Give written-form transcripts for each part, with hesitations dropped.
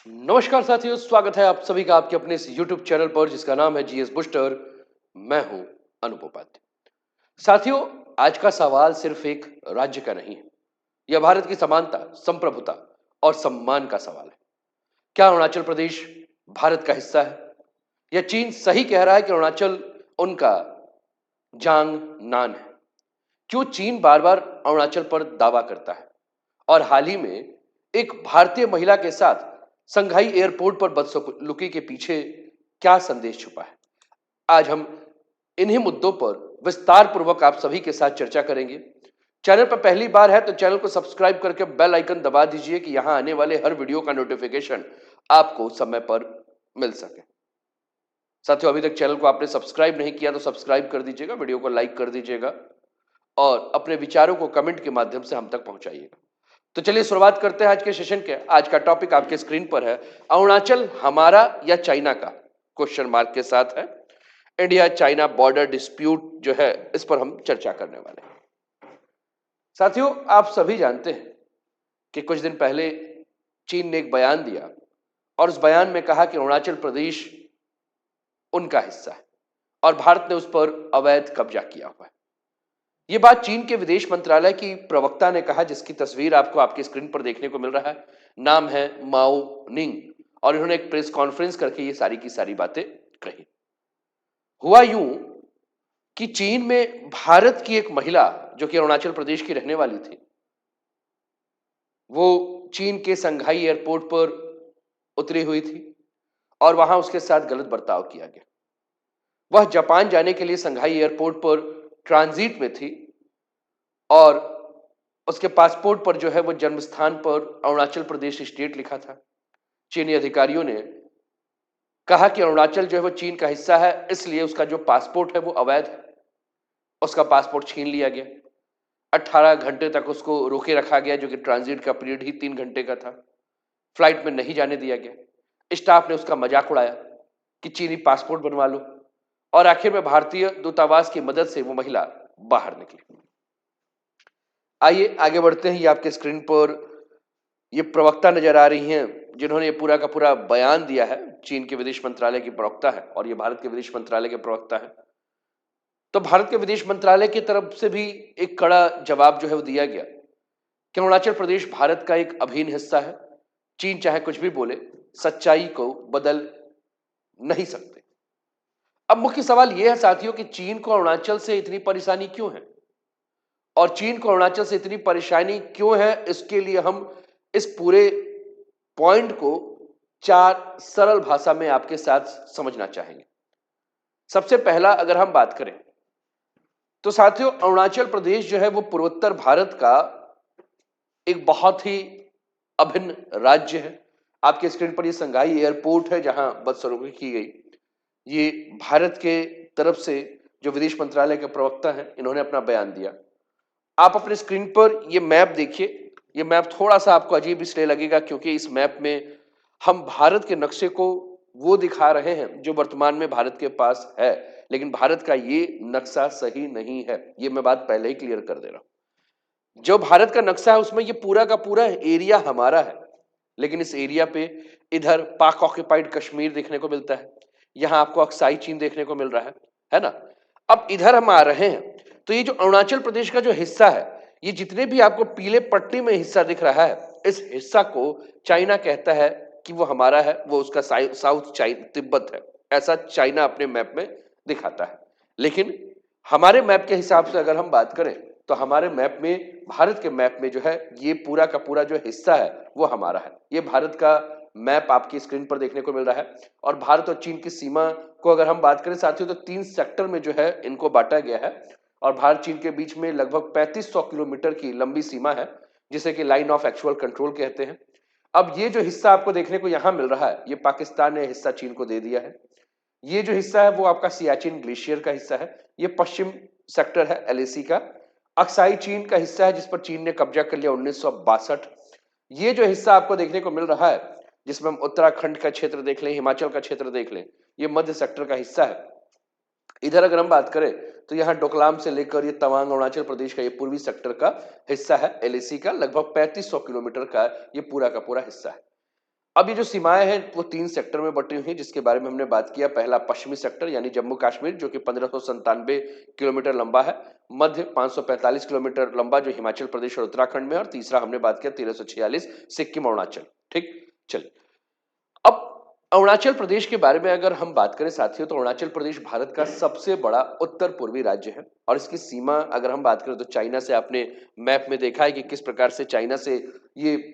नमस्कार साथियों, स्वागत है आप सभी का आपके अपने इस YouTube चैनल पर जिसका नाम है जीएस बूस्टर। मैं हूं अनूप उपाध्याय। साथियों, आज का सवाल सिर्फ एक राज्य का नहीं है। यह भारत की समानता, संप्रभुता और सम्मान का सवाल है। क्या अरुणाचल प्रदेश भारत का हिस्सा है? या चीन सही कह रहा है कि अरुणाचल उनका जांग नान है? क्यों चीन बार बार अरुणाचल पर दावा करता है? और हाल ही में एक भारतीय महिला के साथ संघाई एयरपोर्ट पर बदसलूकी के पीछे क्या संदेश छुपा है? आज हम इन्हीं मुद्दों पर विस्तार पूर्वक आप सभी के साथ चर्चा करेंगे। चैनल पर पहली बार है तो चैनल को सब्सक्राइब करके बेल आइकन दबा दीजिए कि यहां आने वाले हर वीडियो का नोटिफिकेशन आपको समय पर मिल सके। साथियों, अभी तक चैनल को आपने सब्सक्राइब नहीं किया तो सब्सक्राइब कर दीजिएगा, वीडियो को लाइक कर दीजिएगा और अपने विचारों को कमेंट के माध्यम से हम तक पहुंचाइएगा। तो चलिए शुरुआत करते हैं आज के सेशन के। आज का टॉपिक आपके स्क्रीन पर है, अरुणाचल हमारा या चाइना का? क्वेश्चन मार्क के साथ है। इंडिया चाइना बॉर्डर डिस्प्यूट जो है, इस पर हम चर्चा करने वाले हैं। साथियों, आप सभी जानते हैं कि कुछ दिन पहले चीन ने एक बयान दिया और उस बयान में कहा कि अरुणाचल प्रदेश उनका हिस्सा है और भारत ने उस पर अवैध कब्जा किया हुआ है। यह बात चीन के विदेश मंत्रालय की प्रवक्ता ने कहा, जिसकी तस्वीर आपको आपकी स्क्रीन पर देखने को मिल रहा है। नाम है माओ निंग और इन्होंने एक प्रेस कॉन्फ्रेंस करके ये सारी की सारी बातें कही। हुआ यूं कि चीन में भारत की एक महिला जो कि अरुणाचल प्रदेश की रहने वाली थी, वो चीन के संघाई एयरपोर्ट पर उतरी हुई थी और वहां उसके साथ गलत बर्ताव किया गया। वह जापान जाने के लिए संघाई एयरपोर्ट पर ट्रांजिट में थी और उसके पासपोर्ट पर जो है वो जन्म स्थान पर अरुणाचल प्रदेश स्टेट लिखा था। चीनी अधिकारियों ने कहा कि अरुणाचल जो है वो चीन का हिस्सा है, इसलिए उसका जो पासपोर्ट है वो अवैध है। उसका पासपोर्ट छीन लिया गया। 18 घंटे तक उसको रोके रखा गया, जो कि ट्रांजिट का पीरियड ही 3 घंटे का था। फ्लाइट में नहीं जाने दिया गया। स्टाफ ने उसका मजाक उड़ाया कि चीनी पासपोर्ट बनवा लो और आखिर में भारतीय दूतावास की मदद से वो महिला बाहर निकली। आइए आगे बढ़ते हैं। ये आपके स्क्रीन पर ये प्रवक्ता नजर आ रही हैं जिन्होंने ये पूरा का पूरा बयान दिया है। चीन के विदेश मंत्रालय की प्रवक्ता है और ये भारत के विदेश मंत्रालय के प्रवक्ता है। तो भारत के विदेश मंत्रालय की तरफ से भी एक कड़ा जवाब जो है वो दिया गया कि अरुणाचल प्रदेश भारत का एक अभिन्न हिस्सा है। चीन चाहे कुछ भी बोले, सच्चाई को बदल नहीं सकते। अब मुख्य सवाल यह है साथियों कि चीन को अरुणाचल से इतनी परेशानी क्यों है और चीन को अरुणाचल से इतनी परेशानी क्यों है, इसके लिए हम इस पूरे पॉइंट को 4 सरल भाषा में आपके साथ समझना चाहेंगे। सबसे पहला अगर हम बात करें तो साथियों, अरुणाचल प्रदेश जो है वो पूर्वोत्तर भारत का एक बहुत ही अभिन्न राज्य है। आपके स्क्रीन पर ये संघाई एयरपोर्ट है जहां बदसलूकी की गई। ये भारत के तरफ से जो विदेश मंत्रालय के प्रवक्ता हैं, इन्होंने अपना बयान दिया। आप अपने स्क्रीन पर ये मैप देखिए। ये मैप थोड़ा सा आपको अजीब इसलिए लगेगा क्योंकि इस मैप में हम भारत के नक्शे को वो दिखा रहे हैं जो वर्तमान में भारत के पास है, लेकिन भारत का ये नक्शा सही नहीं है। ये मैं बात पहले ही क्लियर कर दे रहा हूं। जो भारत का नक्शा है उसमें ये पूरा का पूरा एरिया हमारा है, लेकिन इस एरिया पे इधर पाक ऑक्यूपाइड कश्मीर देखने को मिलता है, यहां आपको अक्साई चीन देखने को मिल रहा है ना। अब इधर हम आ रहे हैं तो ये जो अरुणाचल प्रदेश का जो हिस्सा है, ये जितने भी आपको पीले पट्टी में हिस्सा दिख रहा है, इस हिस्सा को चाइना कहता है कि वो हमारा है, वो उसका साउथ तिब्बत है। ऐसा चाइना अपने मैप में दिखाता है। लेकिन हमारे मैप के हिसाब से अगर हम बात करें तो हमारे मैप में, भारत के मैप में जो है, ये पूरा का पूरा जो हिस्सा है वो हमारा है। ये भारत का मैप आपकी स्क्रीन पर देखने को मिल रहा है। और भारत और चीन की सीमा को अगर हम बात करें साथियों तो 3 सेक्टर में जो है इनको बांटा गया है और भारत चीन के बीच में लगभग 3500 किलोमीटर की लंबी सीमा है, जिसे कि लाइन ऑफ एक्चुअल कंट्रोल कहते हैं। अब ये जो हिस्सा आपको देखने को यहां मिल रहा है, ये पाकिस्तान ने हिस्सा चीन को दे दिया है। ये जो हिस्सा है वो आपका सियाचिन ग्लेशियर का हिस्सा है। ये पश्चिम सेक्टर है एलएसी का। अक्साई चीन का हिस्सा है जिस पर चीन ने कब्जा कर लिया 1962। ये जो हिस्सा आपको देखने को मिल रहा है, जिसमें हम उत्तराखंड का क्षेत्र देख लें, हिमाचल का क्षेत्र देख लें, ये मध्य सेक्टर का हिस्सा है। इधर अगर हम बात करें तो यहाँ डोकलाम से लेकर ये तवांग अरुणाचल प्रदेश का ये पूर्वी सेक्टर का हिस्सा है एलएसी का। लगभग 3500 किलोमीटर का ये पूरा का पूरा हिस्सा है। अब ये जो सीमाएं हैं वो 3 सेक्टर में बटी हुई हैं, जिसके बारे में हमने बात किया। पहला पश्चिमी सेक्टर यानी जम्मू कश्मीर, जो कि 1597 किलोमीटर लंबा है। मध्य 545 किलोमीटर लंबा, जो हिमाचल प्रदेश और उत्तराखंड में है। और तीसरा हमने बात किया 1346 सिक्किम अरुणाचल। ठीक, चलिए अब अरुणाचल प्रदेश के बारे में अगर हम बात करें साथियों, तो अरुणाचल प्रदेश भारत का सबसे बड़ा उत्तर पूर्वी राज्य है। और इसकी सीमा अगर हम बात करें तो चाइना से, आपने मैप में देखा है कि किस प्रकार से चाइना से ये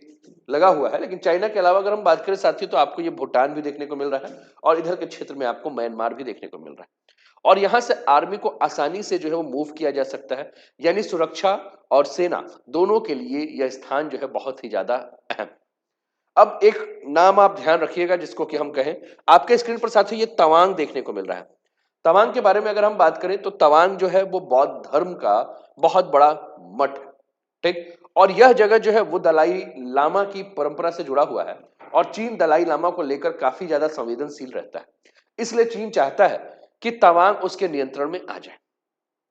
लगा हुआ है। लेकिन चाइना के अलावा अगर हम बात करें साथियों, तो आपको ये भूटान भी देखने को मिल रहा है और इधर के क्षेत्र में आपको म्यांमार भी देखने को मिल रहा है। और यहां से आर्मी को आसानी से जो है वो मूव किया जा सकता है, यानी सुरक्षा और सेना दोनों के लिए यह स्थान जो है बहुत ही ज्यादा अहम। अब एक नाम आप ध्यान रखिएगा जिसको कि हम कहें, आपके स्क्रीन पर साथियों ये तवांग देखने को मिल रहा है। तवांग के बारे में अगर हम बात करें तो तवांग जो है वो बौद्ध धर्म का बहुत बड़ा मठ है। ठीक, और यह जगह जो है वो दलाई लामा की परंपरा से जुड़ा हुआ है। और चीन दलाई लामा को लेकर काफी ज्यादा संवेदनशील रहता है, इसलिए चीन चाहता है कि तवांग उसके नियंत्रण में आ जाए।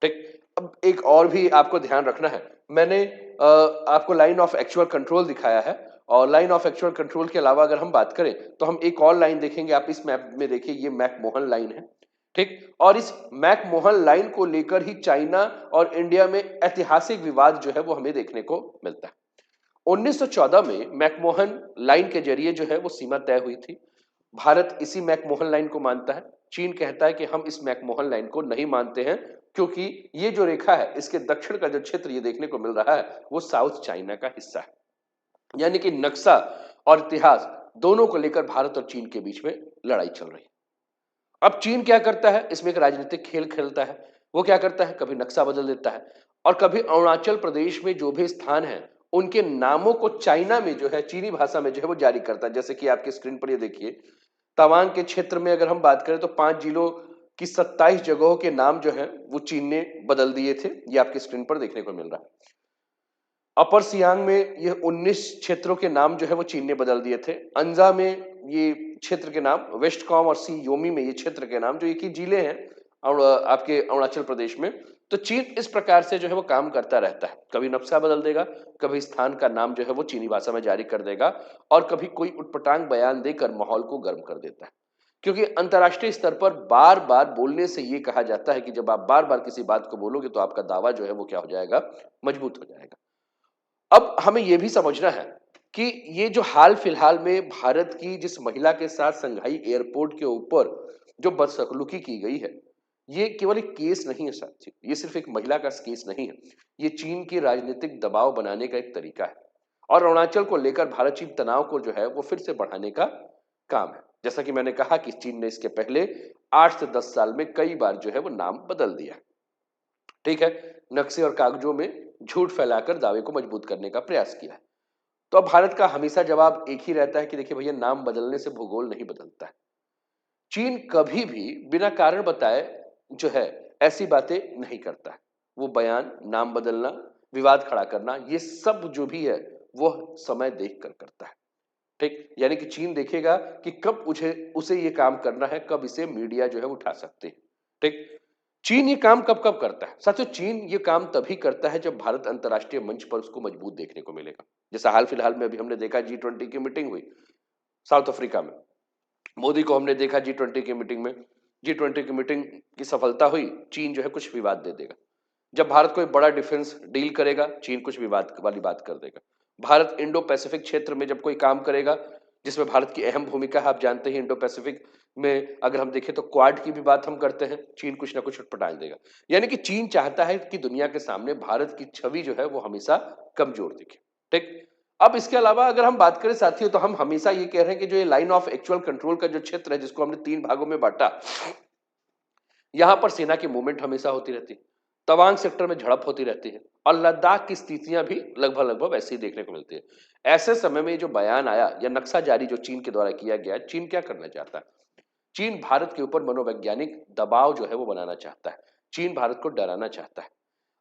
ठीक, अब एक और भी आपको ध्यान रखना है। मैंने आपको लाइन ऑफ एक्चुअल कंट्रोल दिखाया है, और लाइन ऑफ एक्चुअल कंट्रोल के अलावा अगर हम बात करें तो हम एक और लाइन देखेंगे। आप इस मैप में देखिए, ये मैकमोहन लाइन है। ठीक, और इस मैकमोहन लाइन को लेकर ही चाइना और इंडिया में ऐतिहासिक विवाद जो है वो हमें देखने को मिलता है। 1914 में मैकमोहन लाइन के जरिए जो है वो सीमा तय हुई थी। भारत इसी मैकमोहन लाइन को मानता है। चीन कहता है कि हम इस मैकमोहन लाइन को नहीं मानते हैं, क्योंकि ये जो रेखा है इसके दक्षिण का जो क्षेत्र ये देखने को मिल रहा है वो साउथ चाइना का हिस्सा है। यानी कि नक्शा और इतिहास दोनों को लेकर भारत और चीन के बीच में लड़ाई चल रही है। अब चीन क्या करता है, इसमें एक राजनीतिक खेल खेलता है। वो क्या करता है, कभी नक्शा बदल देता है और कभी अरुणाचल प्रदेश में जो भी स्थान है उनके नामों को चाइना में जो है, चीनी भाषा में जो है वो जारी करता है। जैसे कि आपके स्क्रीन पर ये देखिए, तवांग के क्षेत्र में अगर हम बात करें तो 5 जिलों की 27 जगहों के नाम जो है वो चीन ने बदल दिए थे। ये आपके स्क्रीन पर देखने को मिल रहा है। अपर सियांग में ये 19 क्षेत्रों के नाम जो है वो चीन ने बदल दिए थे। अंजा में ये क्षेत्र के नाम, वेस्ट कॉम और सी योमी में ये क्षेत्र के नाम, जो एक ही जिले हैं आपके अरुणाचल प्रदेश में। तो चीन इस प्रकार से जो है वो काम करता रहता है, कभी नक्शा बदल देगा, कभी स्थान का नाम जो है वो चीनी भाषा में जारी कर देगा, और कभी कोई उटपटांग बयान देकर माहौल को गर्म कर देता है। क्योंकि अंतर्राष्ट्रीय स्तर पर बार बार बोलने से ये कहा जाता है कि जब आप बार बार किसी बात को बोलोगे तो आपका दावा जो है वो क्या हो जाएगा, मजबूत हो जाएगा। अब हमें यह भी समझना है कि ये जो हाल फिलहाल में भारत की जिस महिला के साथ संघाई एयरपोर्ट के ऊपर जो बदसलूकी की गई है, ये केवल एक केस नहीं है साथी, ये सिर्फ एक महिला का केस नहीं है, ये चीन की राजनीतिक दबाव बनाने का एक तरीका है। और अरुणाचल को लेकर भारत चीन तनाव को जो है वो फिर से बढ़ाने का काम है। जैसा कि मैंने कहा कि चीन ने इसके पहले 8 से 10 साल में कई बार जो है वो नाम बदल दिया। ठीक है, नक्शे और कागजों में झूठ फैलाकर दावे को मजबूत करने का प्रयास किया है। तो अब भारत का हमेशा जवाब एक ही रहता है कि देखिए भैया, नाम बदलने से भूगोल नहीं बदलता है। चीन कभी भी बिना कारण बताए जो है ऐसी बातें नहीं करता है। वो बयान, नाम बदलना, विवाद खड़ा करना, ये सब जो भी है वो समय देखकर करता है। ठीक, यानी कि चीन देखेगा कि कब उसे ये काम करना है, कब इसे मीडिया जो है उठा सकते हैं। ठीक, चीन ये काम कब कब करता है साथियों, चीन ये काम तभी करता है जब भारत अंतर्राष्ट्रीय मंच पर उसको मजबूत देखने को मिलेगा। जैसा हाल फिलहाल में अभी हमने देखा, G20 की मीटिंग हुई साउथ अफ्रीका में, मोदी को हमने देखा G20 की मीटिंग में। G20 की मीटिंग की सफलता हुई, चीन जो है कुछ विवाद दे देगा। जब भारत कोई बड़ा डिफेंस डील करेगा, चीन कुछ विवाद वाली बात कर देगा। भारत इंडो पैसिफिक क्षेत्र में जब कोई काम करेगा जिसमें भारत की अहम भूमिका है, आप जानते हैं इंडो पैसिफिक में अगर हम देखें तो क्वाड की भी बात हम करते हैं, चीन कुछ ना कुछ उटपटांग देगा। यानी कि चीन चाहता है कि दुनिया के सामने भारत की छवि जो है वो हमेशा कमजोर दिखे। ठीक, अब इसके अलावा अगर हम बात करें साथियों, तो हम हमेशा ये कह रहे हैं कि जो ये लाइन ऑफ एक्चुअल कंट्रोल का जो क्षेत्र है, जिसको हमने 3 भागों में बांटा, यहां पर सेना की मूवमेंट हमेशा होती रहती है, तवांग सेक्टर में झड़प होती रहती है, और लद्दाख की स्थितियां भी लगभग लगभग वैसे ही देखने को मिलती है। ऐसे समय में जो बयान आया या नक्शा जारी जो चीन के द्वारा किया गया, चीन क्या करना चाहता है? चीन भारत के ऊपर मनोवैज्ञानिक दबाव जो है वो बनाना चाहता है। चीन भारत को डराना चाहता है।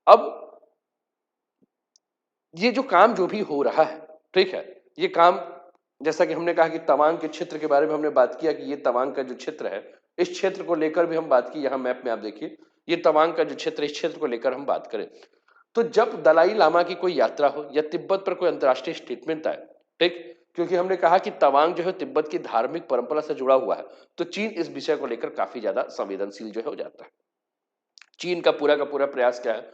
अब ये जो काम जो भी हो रहा है, ठीक है, ये काम, जैसा कि हमने कहा कि तवांग के क्षेत्र के बारे में हमने बात किया कि ये तवांग का जो क्षेत्र है, इस क्षेत्र को लेकर भी हम बात की। यहां मैप में आप देखिए, ये तवांग का जो क्षेत्र, इस क्षेत्र को लेकर हम बात करें तो जब दलाई लामा की कोई यात्रा हो या तिब्बत पर कोई अंतर्राष्ट्रीय स्टेटमेंट आए, ठीक, क्योंकि हमने कहा कि तवांग जो है तिब्बत की धार्मिक परंपरा से जुड़ा हुआ है, तो चीन इस विषय को लेकर काफी ज्यादा संवेदनशील जो है हो जाता है। चीन का पूरा प्रयास क्या है?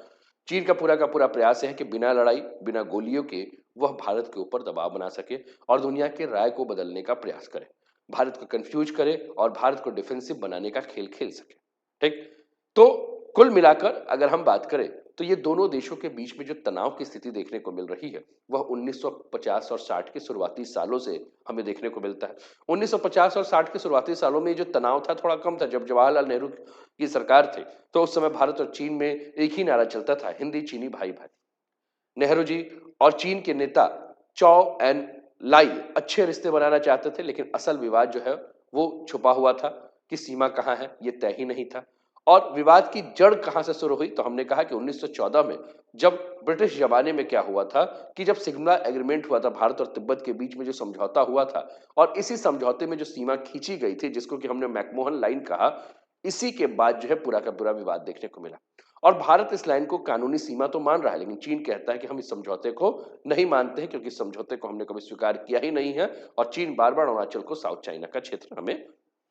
चीन का पूरा प्रयास है कि बिना लड़ाई, बिना गोलियों के वह भारत के ऊपर दबाव बना सके और दुनिया के राय को बदलने का प्रयास करे, भारत को कंफ्यूज करे और भारत को डिफेंसिव बनाने का खेल खेल सके। ठीक? तो कुल मिलाकर अगर हम बात करें तो ये दोनों देशों के बीच में जो तनाव की स्थिति देखने को मिल रही है वह 1950 और 60 के शुरुआती सालों से हमें देखने को मिलता है। 1950 और 60 के शुरुआती सालों में जो तनाव था थोड़ा कम था। जब जवाहरलाल नेहरू की सरकार थी तो उस समय भारत और चीन में एक ही नारा चलता था, हिंदी चीनी भाई भाई। नेहरू जी और चीन के नेता चौ एन लाई अच्छे रिश्ते बनाना चाहते थे, लेकिन असल विवाद जो है वो छुपा हुआ था कि सीमा कहां है ये तय ही नहीं था। और विवाद की जड़ कहां से शुरू हुई? तो हमने कहा कि 1914 में जब ब्रिटिश जमाने में क्या हुआ था कि जब सिमला एग्रीमेंट हुआ था भारत और तिब्बत के बीच में, जो समझौता हुआ था और इसी समझौते में जो सीमा खींची गई थी जिसको कि हमने मैकमोहन लाइन कहा, इसी के बाद जो है पूरा का पूरा विवाद देखने को मिला। और भारत इस लाइन को कानूनी सीमा तो मान रहा है, लेकिन चीन कहता है कि हम इस समझौते को नहीं मानते हैं क्योंकि इस समझौते को हमने कभी स्वीकार किया ही नहीं है। और चीन बार बार अरुणाचल को साउथ चाइना का क्षेत्र हमें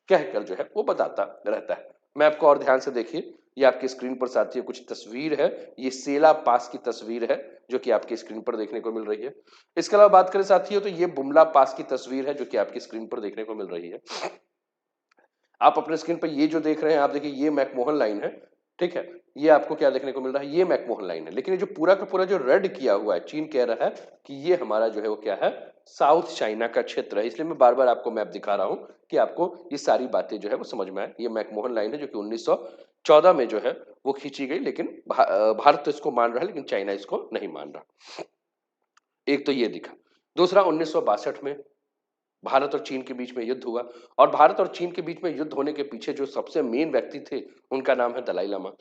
कहकर जो है वो बताता रहता है। मैं आपको और ध्यान से देखिए, ये आपकी स्क्रीन पर साथियों कुछ तस्वीर है, ये सेला पास की तस्वीर है जो कि आपकी स्क्रीन पर देखने को मिल रही है। इसके अलावा बात करें साथियों तो ये बुमला पास की तस्वीर है जो कि आपकी स्क्रीन पर देखने को मिल रही है। आप अपने स्क्रीन पर ये जो देख रहे हैं, आप देखिए ये मैकमोहन लाइन है। ठीक है, ये आपको क्या देखने को मिल रहा है? ये मैकमोहन लाइन है। लेकिन ये जो पूरा का पूरा जो रेड किया हुआ है, चीन कह रहा है कि ये हमारा जो है वो क्या है, साउथ चाइना का क्षेत्र है। इसलिए मैं बार बार आपको मैप दिखा रहा हूं कि आपको ये सारी बातें जो है वो समझ में आए। ये मैकमोहन लाइन है जो कि 1914 में जो है वो खींची गई, लेकिन भारत तो इसको मान रहा है लेकिन चाइना इसको नहीं मान रहा। एक तो ये दिखा। दूसरा, 1962 में भारत और चीन के बीच में युद्ध हुआ और भारत और चीन के बीच में युद्ध होने के पीछे जो सबसे मेन व्यक्ति थे उनका नाम है दलाई लामा।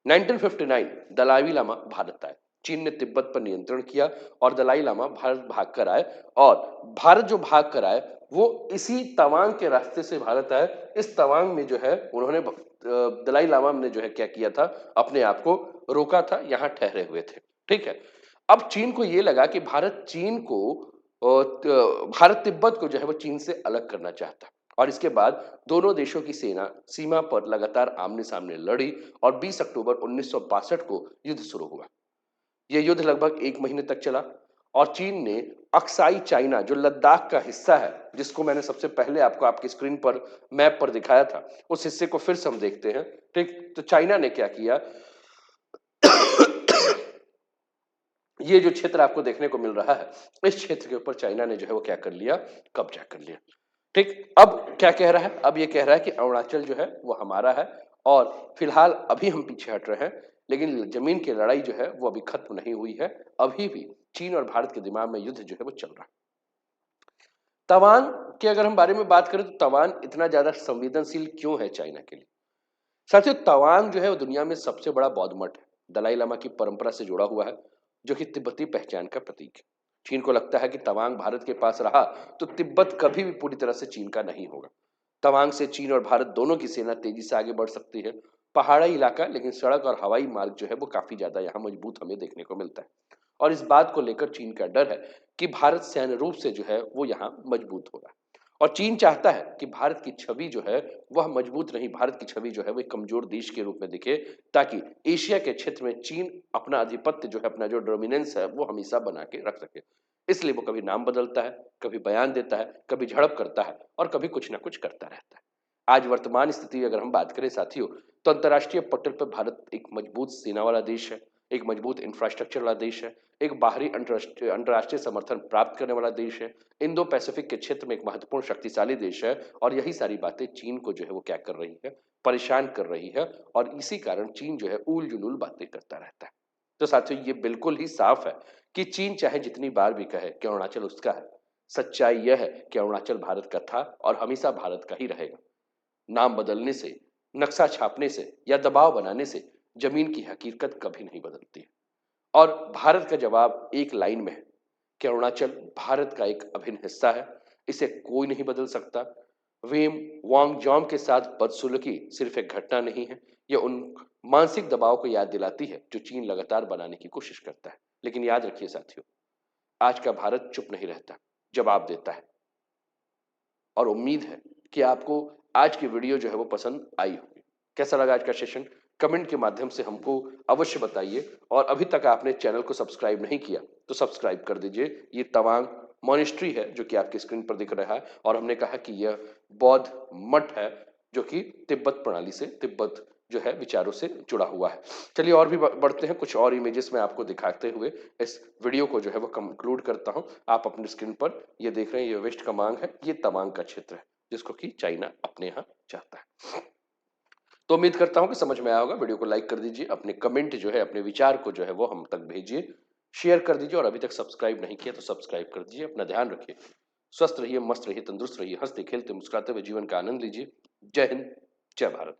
1959 दलाई लामा भारत आए। चीन ने तिब्बत पर नियंत्रण किया और दलाई लामा भारत भाग कर आए। और भारत जो भाग कर आए वो इसी तवांग के रास्ते से भारत आए। इस तवांग में जो है उन्होंने दलाई लामा ने जो है क्या किया था, अपने आप को रोका था, यहां ठहरे हुए थे। ठीक है, अब चीन को यह लगा कि भारत चीन को भारत तिब्बत को जो है वो चीन से अलग करना चाहता है। और इसके बाद दोनों देशों की सेना सीमा पर लगातार आमने सामने लड़ी और 20 अक्टूबर 1962 को युद्ध शुरू हुआ। यह युद्ध लगभग 1 महीने तक चला और चीन ने अक्साई चाइना जो लद्दाख का हिस्सा है, जिसको मैंने सबसे पहले आपको आपकी स्क्रीन पर मैप पर दिखाया था, उस हिस्से को फिर से हम देखते हैं। ठीक, तो चाइना ने क्या किया, ये जो क्षेत्र आपको देखने को मिल रहा है, इस क्षेत्र के ऊपर चाइना ने जो है वो क्या कर लिया, कब्जा कर लिया। ठीक, अब क्या कह रहा है? अब ये कह रहा है कि अरुणाचल जो है वो हमारा है और फिलहाल अभी हम पीछे हट रहे हैं, लेकिन जमीन की लड़ाई जो है वो अभी खत्म नहीं हुई है। अभी भी चीन और भारत के दिमाग में युद्ध जो है वो चल रहा है। तवांग के अगर हम बारे में बात करें तो तवांग इतना ज्यादा संवेदनशील क्यों है चाइना के लिए? साथियों, तवांग जो है वो दुनिया में सबसे बड़ा बौद्ध मठ है, दलाई लामा की परंपरा से जुड़ा हुआ है, जो कि तिब्बती पहचान का प्रतीक है। चीन को लगता है कि तवांग भारत के पास रहा तो तिब्बत कभी भी पूरी तरह से चीन का नहीं होगा। तवांग से चीन और भारत दोनों की सेना तेजी से आगे बढ़ सकती है। पहाड़ी इलाका, लेकिन सड़क और हवाई मार्ग जो है वो काफी ज्यादा यहाँ मजबूत हमें देखने को मिलता है। और इस बात को लेकर चीन का डर है कि भारत सैन्य रूप से जो है वो यहाँ मजबूत होगा। और चीन चाहता है कि भारत की छवि जो है वह मजबूत नहीं, भारत की छवि जो है वो एक कमजोर देश के रूप में दिखे, ताकि एशिया के क्षेत्र में चीन अपना आधिपत्य जो है, अपना जो डोमिनेंस है वो हमेशा बना के रख सके। इसलिए वो कभी नाम बदलता है, कभी बयान देता है, कभी झड़प करता है और कभी कुछ ना कुछ करता रहता है। आज वर्तमान स्थिति अगर हम बात करें साथियों, तो अंतर्राष्ट्रीय पटल पर भारत एक मजबूत सेना वाला देश है, एक मजबूत इंफ्रास्ट्रक्चर वाला देश है, एक बाहरी अंतर्राष्ट्रीय समर्थन प्राप्त करने वाला देश है, इंडो पैसिफिक के क्षेत्र में एक महत्वपूर्ण शक्तिशाली देश है। और यही सारी बातें चीन को जो है वो क्या कर रही है, परेशान कर रही है। और इसी कारण चीन जो है उल जुलूल बातें करता रहता है। तो साथियों, ये बिल्कुल ही साफ है कि चीन चाहे जितनी बार भी कहे कि अरुणाचल उसका है, सच्चाई यह है कि अरुणाचल भारत का था और हमेशा भारत का ही रहेगा। नाम बदलने से, नक्शा छापने से या दबाव बनाने से जमीन की हकीकत कभी नहीं बदलती है। और भारत का जवाब एक लाइन में है कि अरुणाचल भारत का एक अभिन्न हिस्सा है, इसे कोई नहीं बदल सकता। वेम वांगजॉम के साथ बदसलूकी सिर्फ एक घटना नहीं है, यह उन मानसिक दबाव को याद दिलाती है जो चीन लगातार बनाने की कोशिश करता है। लेकिन याद रखिए साथियों, आज का भारत चुप नहीं रहता। जवाब देता है। और उम्मीद है कि आपको आज की वीडियो जो है वो पसंद आई होगी। कैसा लगा आज का सेशन? कमेंट के माध्यम से हमको अवश्य बताइए और अभी तक आपने चैनल को सब्सक्राइब नहीं किया तो सब्सक्राइब कर दीजिए। ये तवांग मॉनेस्ट्री है जो कि आपकी स्क्रीन पर दिख रहा है और हमने कहा कि यह बौद्ध मठ है जो कि तिब्बत प्रणाली से, तिब्बत जो है विचारों से जुड़ा हुआ है। चलिए और भी बढ़ते हैं, कुछ और इमेजेस में आपको दिखाते हुए इस वीडियो को जो है वो कंक्लूड करता हूं। आप अपनी स्क्रीन पर ये देख रहे हैं, ये वेस्ट कमांग है, ये तवांग का क्षेत्र है जिसको कि चाइना अपने यहाँ चाहता है। तो उम्मीद करता हूं कि समझ में आया होगा। वीडियो को लाइक कर दीजिए, अपने कमेंट जो है, अपने विचार को जो है वो हम तक भेजिए, शेयर कर दीजिए और अभी तक सब्सक्राइब नहीं किया तो सब्सक्राइब कर दीजिए। अपना ध्यान रखिए, स्वस्थ रहिए, मस्त रहिए, तंदुरुस्त रहिए, हंसते खेलते मुस्कुराते हुए जीवन का आनंद लीजिए। जय हिंद, जय भारत।